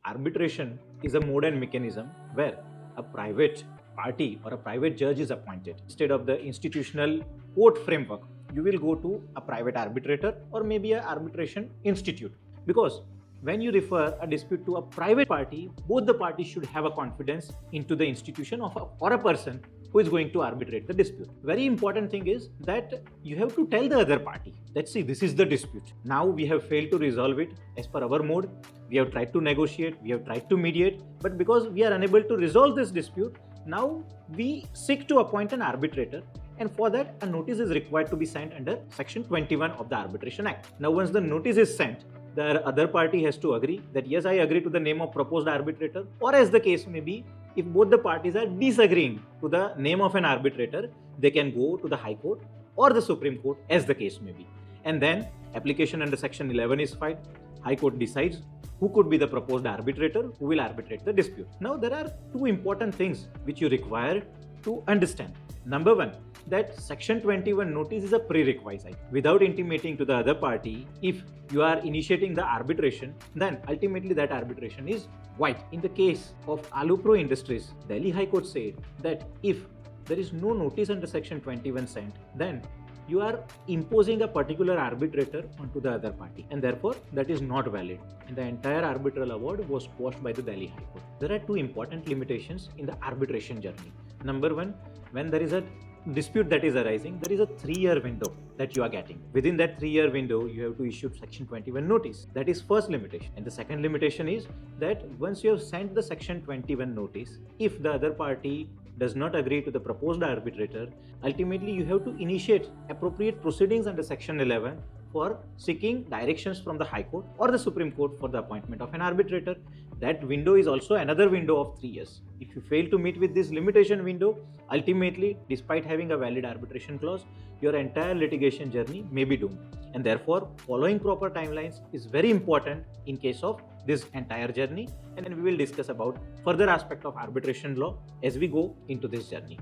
arbitration is a modern mechanism where a private party or a private judge is appointed. Instead of the institutional court framework, you will go to a private arbitrator or maybe an arbitration institute. Because when you refer a dispute to a private party, both the parties should have a confidence into the institution or a person who is going to arbitrate the dispute. Very important thing is that you have to tell the other party that, see, this is the dispute. Now we have failed to resolve it as per our mode. We have tried to negotiate, we have tried to mediate, but because we are unable to resolve this dispute, now we seek to appoint an arbitrator, and for that a notice is required to be sent under section 21 of the Arbitration Act. Now once the notice is sent, the other party has to agree that yes, I agree to the name of proposed arbitrator, or as the case may be, if both the parties are disagreeing to the name of an arbitrator, they can go to the High Court or the Supreme Court as the case may be. And then application under section 11 is filed. High Court decides who could be the proposed arbitrator who will arbitrate the dispute. Now there are two important things which you require to understand. Number one, that section 21 notice is a prerequisite. Without intimating to the other party, if you are initiating the arbitration, then ultimately that arbitration is void. In the case of Alupro Industries, Delhi High Court said that if there is no notice under section 21 sent, then you are imposing a particular arbitrator onto the other party, and therefore that is not valid, and the entire arbitral award was quashed by the Delhi High Court. There are two important limitations in the arbitration journey. Number one, when there is a dispute that is arising, there is a 3-year window that you are getting. Within that 3-year window, you have to issue section 21 notice. That is first limitation. And the second limitation is that once you have sent the section 21 notice, if the other party does not agree to the proposed arbitrator, ultimately you have to initiate appropriate proceedings under section 11 for seeking directions from the High Court or the Supreme Court for the appointment of an arbitrator. That window is also another window of 3 years. If you fail to meet with this limitation window, ultimately, despite having a valid arbitration clause, your entire litigation journey may be doomed. And therefore, following proper timelines is very important in case of this entire journey. And we will discuss about further aspect of arbitration law as we go into this journey.